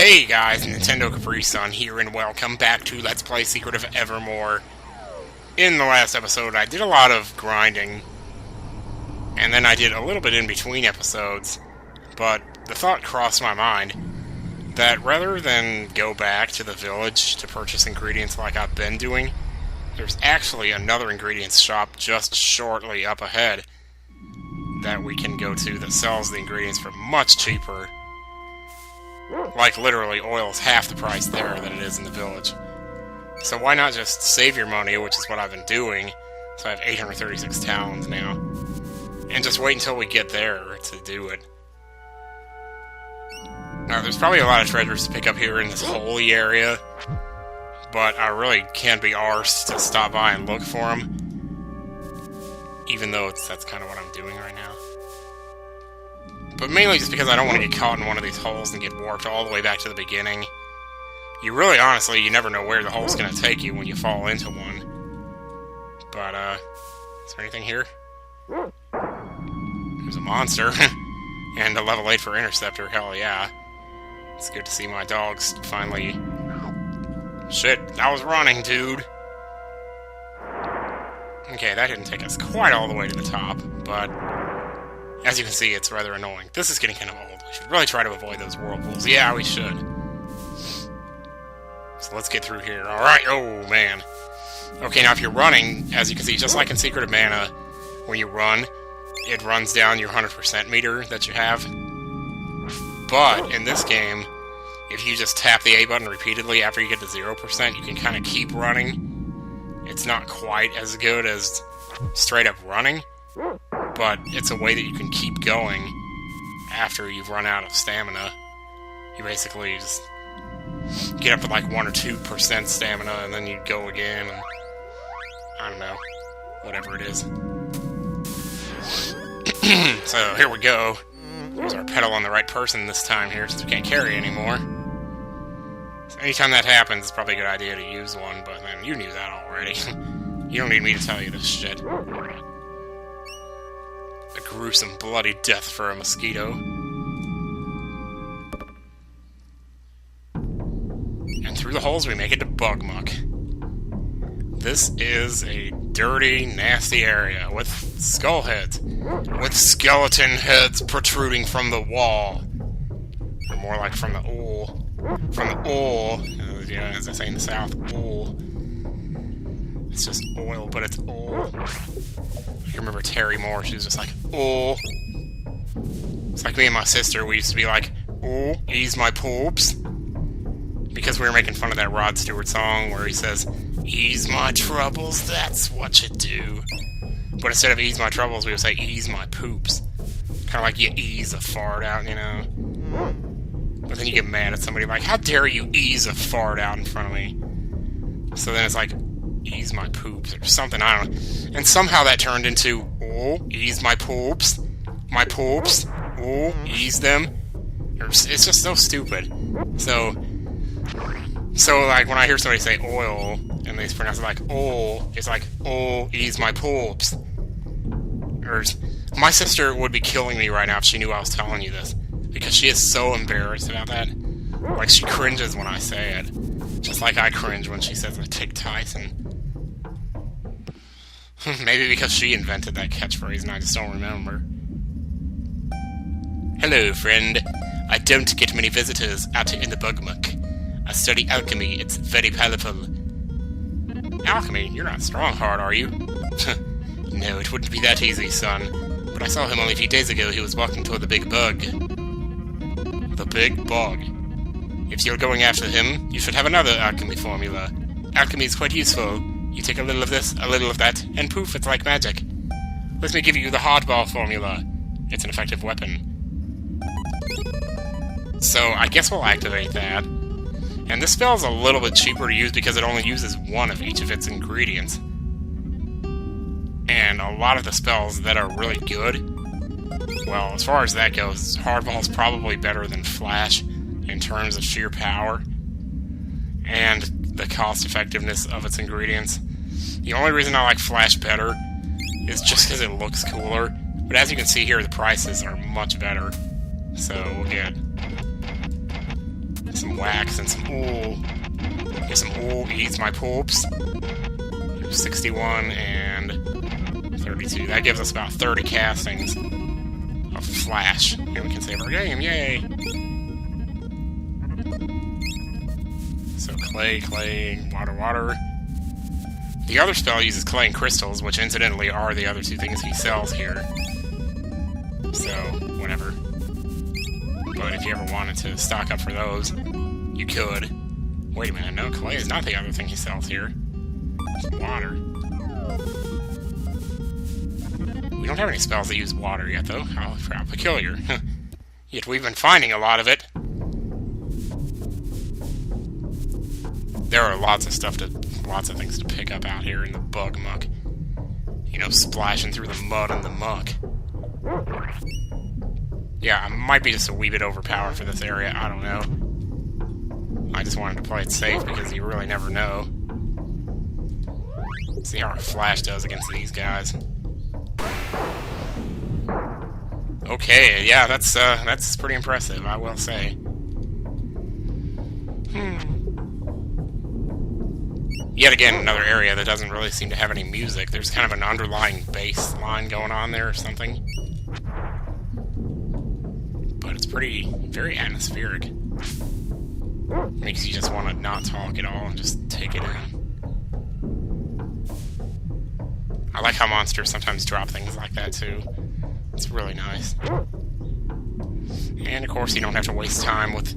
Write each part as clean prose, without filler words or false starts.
Hey guys, Nintendo Capri Sun here, and welcome back to Let's Play Secret of Evermore. In the last episode, I did a lot of grinding, and then I did a little bit in between episodes, but the thought crossed my mind that rather than go back to the village to purchase ingredients like I've been doing, there's actually another ingredients shop just shortly up ahead that we can go to that sells the ingredients for much cheaper. Like, literally, oil is half the price there than it is in the village. So why not just save your money, which is what I've been doing, so I have 836 talons now, and just wait until we get there to do it. Now, there's probably a lot of treasures to pick up here in this holy area, but I really can't be arsed to stop by and look for them, even though that's kind of what I'm doing right now. But mainly just because I don't want to get caught in one of these holes and get warped all the way back to the beginning. You really, honestly, you never know where the hole's going to take you when you fall into one. But, is there anything here? There's a monster. And a level 8 for Interceptor, hell yeah. It's good to see my dogs finally... Shit, I was running, dude! Okay, that didn't take us quite all the way to the top, but... as you can see, it's rather annoying. This is getting kind of old. We should really try to avoid those whirlpools. Yeah, we should. So let's get through here. Alright, oh man. Okay, now if you're running, as you can see, just like in Secret of Mana, when you run, it runs down your 100% meter that you have. But, in this game, if you just tap the A button repeatedly after you get to 0%, you can kind of keep running. It's not quite as good as straight up running, but it's a way that you can keep going after you've run out of stamina. You basically just get up to like 1 or 2% stamina, and then you go again, and I don't know, whatever it is. So, here we go. There's our pedal on the right person this time here, since we can't carry anymore. So anytime that happens, it's probably a good idea to use one, but then you knew that already. You don't need me to tell you this shit. A gruesome, bloody death for a mosquito. And through the holes we make it to Bugmuck. This is a dirty, nasty area with skull heads. With skeleton heads protruding from the wall. Or more like from the oil. From the oil. Yeah, as I say in the South, oil. It's just oil, but it's oil. I remember Terry Moore, she was just like, oh. It's like me and my sister, we used to be like, oh, ease my poops. Because we were making fun of that Rod Stewart song where he says, ease my troubles, that's what you do. But instead of ease my troubles, we would say, ease my poops. Kind of like you ease a fart out, you know? But then you get mad at somebody like, how dare you ease a fart out in front of me? So then it's like, ease my poops, or something, I don't know. And somehow that turned into, oh, ease my poops, oh, ease them. It's just so stupid. So like, when I hear somebody say oil, and they pronounce it like, oh, it's like, oh, ease my poops. Or, my sister would be killing me right now if she knew I was telling you this. Because she is so embarrassed about that. Like, she cringes when I say it. Just like I cringe when she says, Tick Tyson. Maybe because she invented that catchphrase and I just don't remember. Hello, friend. I don't get many visitors out in the Bugmuck. I study alchemy. It's very powerful. Alchemy? You're not Strongheart, are you? No, it wouldn't be that easy, son. But I saw him only a few days ago. He was walking toward the big bug. The big bug. If you're going after him, you should have another alchemy formula. Alchemy is quite useful. You take a little of this, a little of that, and poof, it's like magic. Let me give you the hardball formula. It's an effective weapon. So, I guess we'll activate that. And this spell's a little bit cheaper to use because it only uses one of each of its ingredients. And a lot of the spells that are really good, well, as far as that goes, hardball's probably better than Flash in terms of sheer power and the cost-effectiveness of its ingredients. The only reason I like Flash better is just because it looks cooler, but as you can see here, the prices are much better. So we'll get some some wax and some ooh. Get some ooh, eats my poops. 61 and 32. That gives us about 30 castings of flash. And we can save our game, yay! So clay, clay, water, water. The other spell uses clay and crystals, which incidentally are the other two things he sells here. So, whatever. But if you ever wanted to stock up for those, you could. Wait a minute, no, clay is not the other thing he sells here. It's water. We don't have any spells that use water yet, though. How peculiar. Yet we've been finding a lot of it. There are lots of things to pick up out here in the bug muck. You know, splashing through the mud and the muck. Yeah, I might be just a wee bit overpowered for this area, I don't know. I just wanted to play it safe because you really never know. See how our flash does against these guys. Okay, yeah, that's pretty impressive, I will say. Yet again, another area that doesn't really seem to have any music. There's kind of an underlying bass line going on there or something. But it's very atmospheric. Makes you just want to not talk at all and just take it in. I like how monsters sometimes drop things like that too. It's really nice. And of course you don't have to waste time with...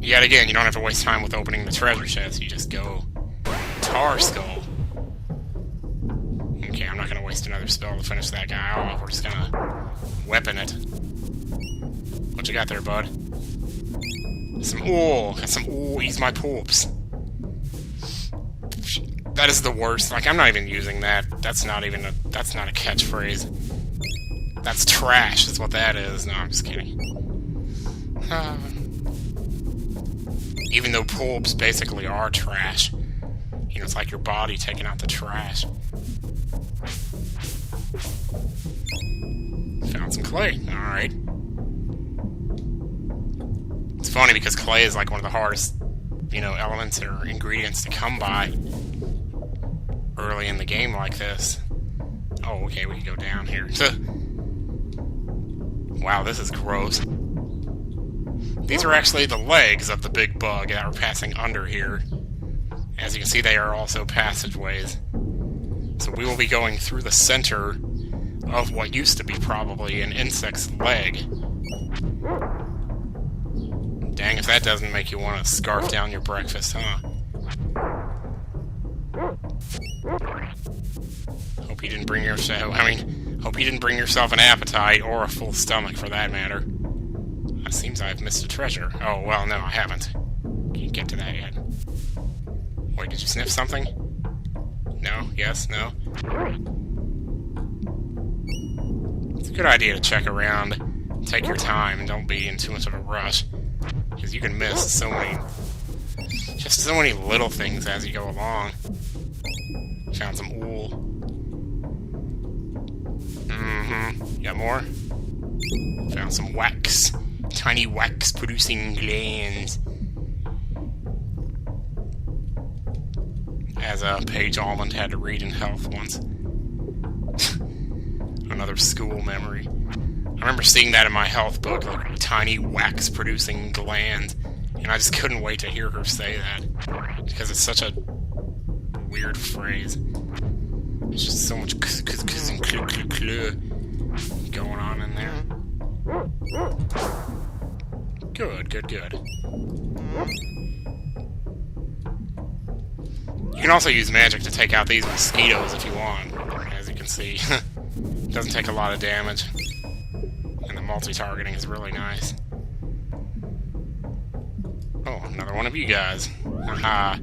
Yet again, you don't have to waste time with opening the treasure chest. You just go... Tar Skull. Okay, I'm not gonna waste another spell to finish that guy off. We're just gonna weapon it. What you got there, bud? Some ease my poops. That is the worst. Like, I'm not even using that. That's not a catchphrase. That's trash, is what that is. No, I'm just kidding. Even though poops basically are trash. You know, it's like your body taking out the trash. Found some clay. Alright. It's funny because clay is like one of the hardest, you know, elements or ingredients to come by early in the game like this. Oh, okay, we can go down here. Wow, this is gross. These are actually the legs of the big bug that we're passing under here. As you can see, they are also passageways. So we will be going through the center of what used to be probably an insect's leg. Dang, if that doesn't make you want to scarf down your breakfast, huh? Hope you didn't bring yourself... hope you didn't bring yourself an appetite, or a full stomach, for that matter. It seems I've missed a treasure. Oh, well, no, I haven't. Can't get to that yet. Wait, did you sniff something? No? Yes? No? It's a good idea to check around. Take your time and don't be in too much of a rush. Because you can miss so many little things as you go along. Found some wool. Got more? Found some wax. Tiny wax-producing glands. As Paige Almond had to read in Health once. Another school memory. I remember seeing that in my health book, like tiny wax-producing glands, and I just couldn't wait to hear her say that, because it's such a weird phrase. There's just so much going on in there. Good, good, good. You can also use magic to take out these mosquitoes if you want, as you can see. It doesn't take a lot of damage. And the multi-targeting is really nice. Oh, another one of you guys. Haha.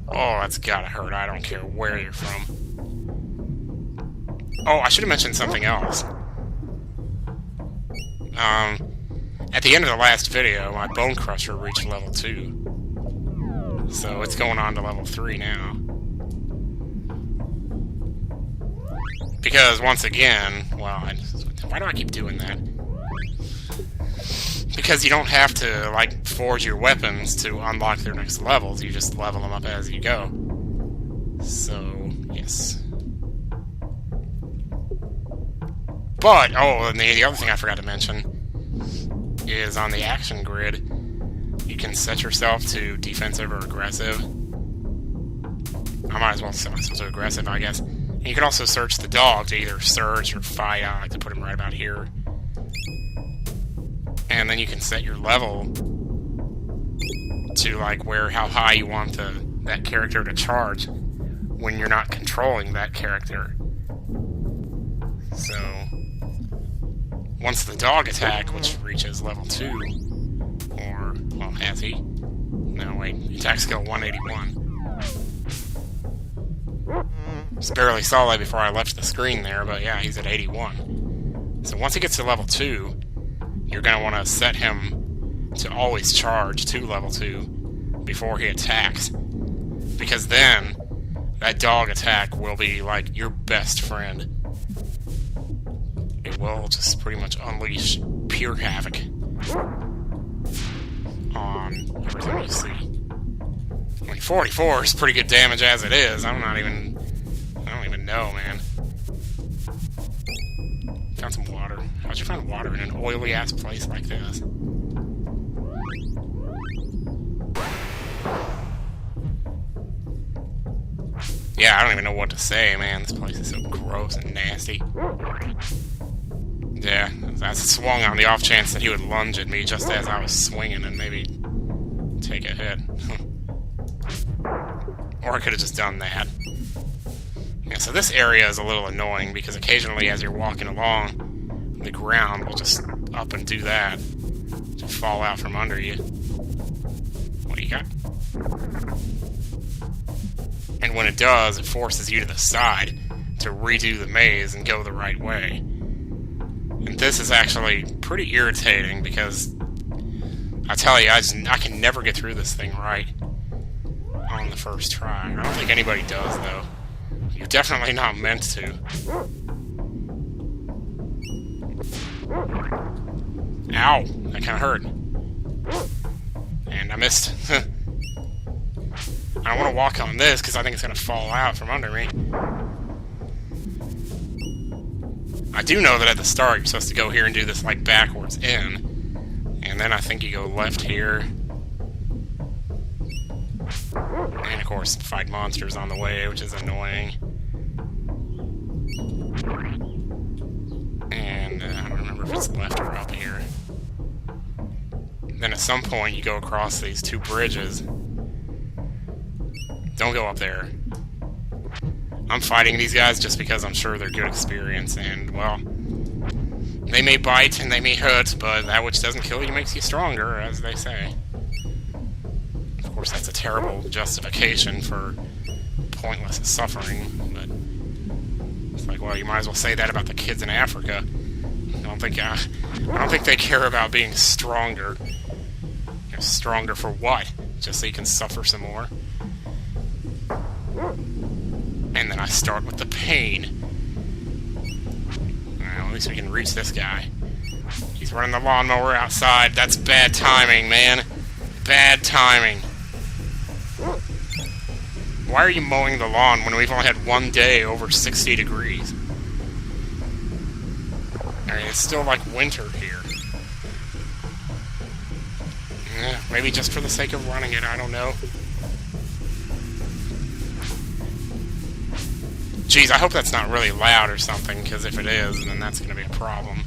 Oh, that's gotta hurt. I don't care where you're from. Oh, I should have mentioned something else. At the end of the last video, my Bone Crusher reached level 2. So it's going on to level 3 now. Because, once again, well, why do I keep doing that? because you don't have to, like, forge your weapons to unlock their next levels. You just level them up as you go. So, yes. But, oh, and the other thing I forgot to mention is on the action grid, you can set yourself to defensive or aggressive. I might as well set myself to aggressive, I guess. And you can also search the dog to either search or fight. I like to put him right about here. And then you can set your level to, like, how high you want that character to charge when you're not controlling that character. So, once the dog attack, which reaches level 2, or, well, has he? No, wait, attack skill 181. Just barely saw that before I left the screen there, but yeah, he's at 81. So once he gets to level 2, you're going to want to set him to always charge to level 2 before he attacks. Because then, that dog attack will be, like, your best friend. It will just pretty much unleash pure havoc on everything you see. I mean, 44 is pretty good damage as it is. I don't even know, man. Found some water. How'd you find water in an oily-ass place like this? Yeah, I don't even know what to say, man. This place is so gross and nasty. Yeah, I swung on the off chance that he would lunge at me just as I was swinging and maybe take a hit. Or I could have just done that. Yeah, so this area is a little annoying because occasionally as you're walking along, the ground will just up and do that. To fall out from under you. What do you got? And when it does, it forces you to the side to redo the maze and go the right way. And this is actually pretty irritating because I tell you, I can never get through this thing right on the first try. I don't think anybody does, though. You're definitely not meant to. Ow! That kind of hurt. And I missed. I don't want to walk on this because I think it's going to fall out from under me. I do know that at the start you're supposed to go here and do this like backwards in. And then I think you go left here. And of course fight monsters on the way, which is annoying. And I don't remember if it's left or up here. Then at some point you go across these two bridges. Don't go up there. I'm fighting these guys just because I'm sure they're good experience, and, well, they may bite and they may hurt, but that which doesn't kill you makes you stronger, as they say. Of course, that's a terrible justification for pointless suffering, but it's like, well, you might as well say that about the kids in Africa. I don't think they care about being stronger. You know, stronger for what? Just so you can suffer some more? And then I start with the pain. Well, at least we can reach this guy. He's running the lawnmower outside. That's bad timing, man. Bad timing. Why are you mowing the lawn when we've only had one day over 60 degrees? I mean, it's still like winter here. Yeah, maybe just for the sake of running it, I don't know. Geez, I hope that's not really loud or something, because if it is, then that's going to be a problem.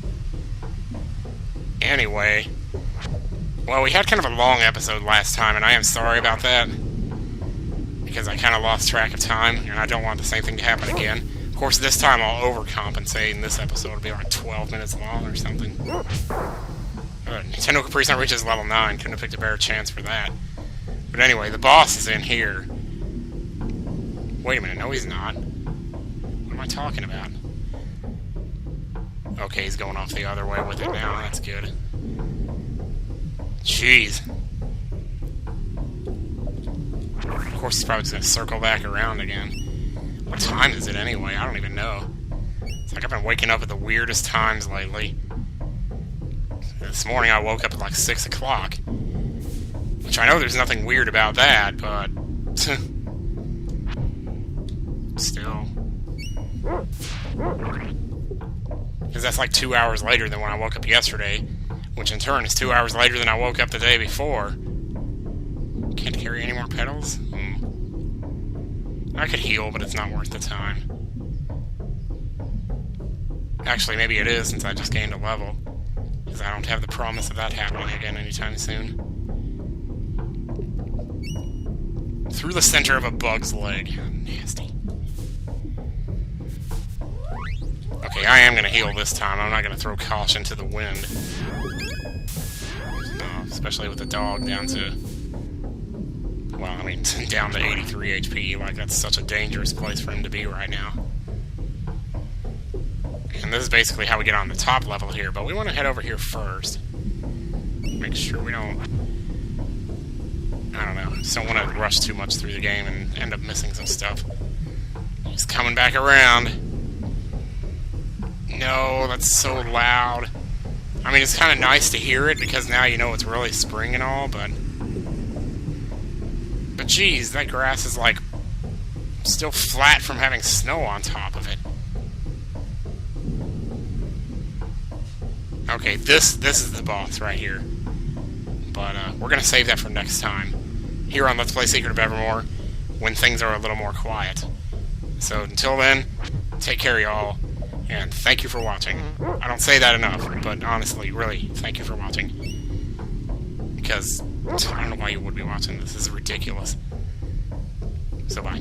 Anyway, well, we had kind of a long episode last time, and I am sorry about that, because I kind of lost track of time, and I don't want the same thing to happen again. Of course, this time I'll overcompensate, and this episode will be like 12 minutes long or something. Nintendo Capri Sun reaches level 9, couldn't have picked a better chance for that. But anyway, the boss is in here. Wait a minute, no he's not. What am I talking about? Okay, he's going off the other way with it now. That's good. Jeez. Of course, he's probably just going to circle back around again. What time is it anyway? I don't even know. It's like I've been waking up at the weirdest times lately. This morning I woke up at like 6 o'clock. Which I know there's nothing weird about that, but... still. Because that's like 2 hours later than when I woke up yesterday. Which in turn is 2 hours later than I woke up the day before. Can't carry any more pedals? I could heal, but it's not worth the time. Actually, maybe it is, since I just gained a level. Because I don't have the promise of that happening again anytime soon. Through the center of a bug's leg. Nasty. Okay, I am going to heal this time. I'm not going to throw caution to the wind. Especially with the dog down to... well, I mean, down to 83 HP. Like, that's such a dangerous place for him to be right now. And this is basically how we get on the top level here, but we want to head over here first. Make sure we don't... I don't know. Just don't want to rush too much through the game and end up missing some stuff. He's coming back around. No, that's so loud. I mean, it's kind of nice to hear it, because now you know it's really spring and all, but... but geez, that grass is, like, still flat from having snow on top of it. Okay, this is the boss right here. But, we're gonna save that for next time. Here on Let's Play Secret of Evermore, when things are a little more quiet. So, until then, take care, y'all. And thank you for watching. I don't say that enough, but honestly, really, thank you for watching. Because I don't know why you would be watching this. This is ridiculous. So bye.